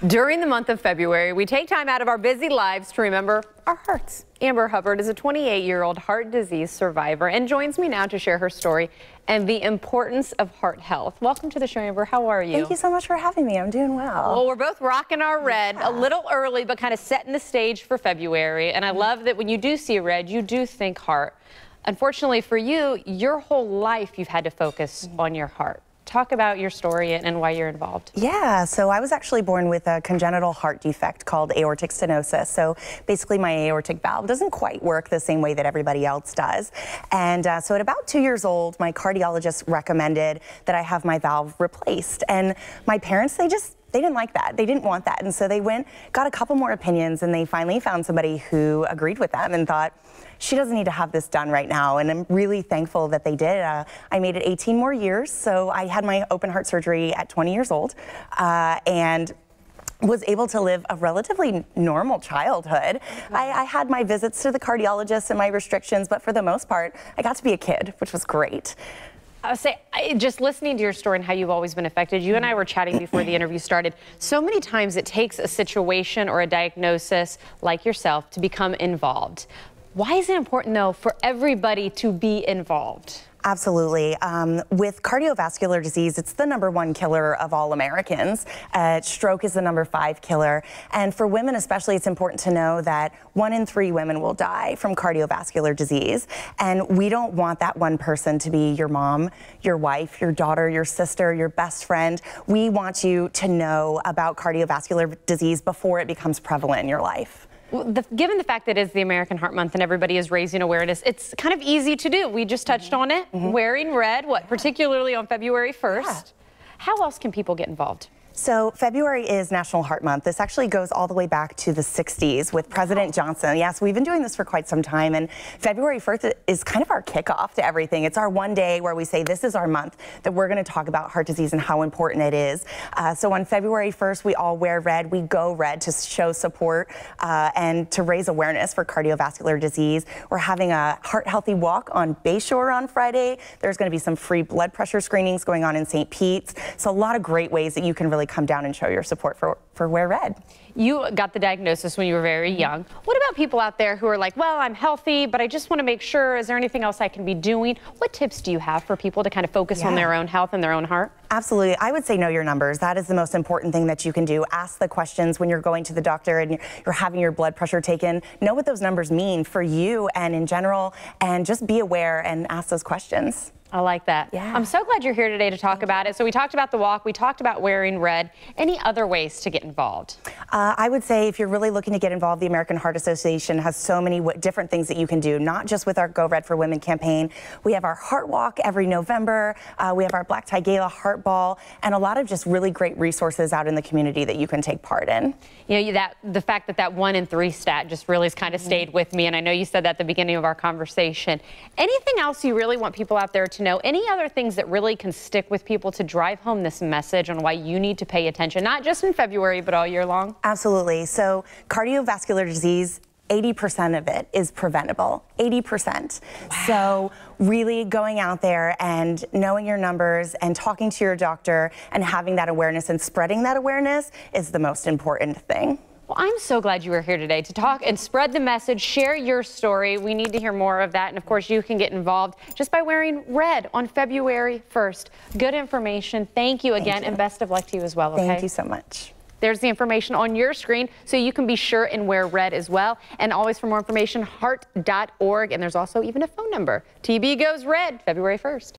During the month of February, we take time out of our busy lives to remember our hearts. Amber Hubbard is a 28-year-old heart disease survivor and joins me now to share her story and the importance of heart health. Welcome to the show, Amber. How are you? Thank you so much for having me. I'm doing well. Well, we're both rocking our red a little early, but kind of setting the stage for February. And I love that when you do see red, you do think heart. Unfortunately for you, your whole life you've had to focus on your heart. Talk about your story and why you're involved. Yeah, so I was actually born with a congenital heart defect called aortic stenosis. So basically my aortic valve doesn't quite work the same way that everybody else does. And so at about 2 years old, my cardiologist recommended that I have my valve replaced. And my parents, they didn't like that. They didn't want that. And so they got a couple more opinions, and they finally found somebody who agreed with them and thought, she doesn't need to have this done right now. And I'm really thankful that they did. I made it 18 more years. So I had my open heart surgery at 20 years old and was able to live a relatively normal childhood. I had my visits to the cardiologist and my restrictions, but for the most part, I got to be a kid, which was great. Just listening to your story and how you've always been affected, you and I were chatting before the interview started. So many times it takes a situation or a diagnosis like yourself to become involved. Why is it important, though, for everybody to be involved? Absolutely. With cardiovascular disease, it's the #1 killer of all Americans. Stroke is the #5 killer. And for women especially, it's important to know that 1 in 3 women will die from cardiovascular disease. And we don't want that one person to be your mom, your wife, your daughter, your sister, your best friend. We want you to know about cardiovascular disease before it becomes prevalent in your life. Given the fact that it's the American Heart Month and everybody is raising awareness, it's kind of easy to do. We just touched on it, wearing red, particularly on February 1st. Yeah. How else can people get involved? So February is National Heart Month. This actually goes all the way back to the 60s with President Johnson. Yeah, so we've been doing this for quite some time, and February 1st is kind of our kickoff to everything. It's our one day where we say this is our month that we're going to talk about heart disease and how important it is. So on February 1st, we all wear red. We go red to show support and to raise awareness for cardiovascular disease. We're having a Heart Healthy Walk on Bayshore on Friday. There's going to be some free blood pressure screenings going on in St. Pete's. So a lot of great ways that you can really come down and show your support for Wear Red. You got the diagnosis when you were very young. What about people out there who are like, well, I'm healthy, but I just want to make sure, is there anything else I can be doing? What tips do you have for people to kind of focus on their own health and their own heart? Absolutely. I would say know your numbers. That is the most important thing that you can do. Ask the questions when you're going to the doctor and you're having your blood pressure taken. Know what those numbers mean for you and in general, and just be aware and ask those questions. I like that. Yeah. I'm so glad you're here today to talk about it. So we talked about the walk, we talked about wearing red. Any other ways to get involved? I would say if you're really looking to get involved, the American Heart Association has so many different things that you can do, not just with our Go Red for Women campaign. We have our Heart Walk every November. We have our Black Tie Gala Heart Ball, and a lot of just really great resources out in the community that you can take part in. You know, the fact that 1 in 3 stat just really has kind of stayed with me, and I know you said that at the beginning of our conversation. Anything else you really want people out there to know? Any other things that really can stick with people to drive home this message on why you need to pay attention, not just in February, but all year long? Absolutely. So cardiovascular disease, 80% of it is preventable, 80%. Wow. So really going out there and knowing your numbers and talking to your doctor and having that awareness and spreading that awareness is the most important thing. Well, I'm so glad you were here today to talk and spread the message, share your story. We need to hear more of that. And of course, you can get involved just by wearing red on February 1st. Good information. Thank you again, and best of luck to you as well. Okay? Thank you so much. There's the information on your screen, so you can be sure and wear red as well. And always for more information, heart.org. And there's also even a phone number. TB goes red, February 1st.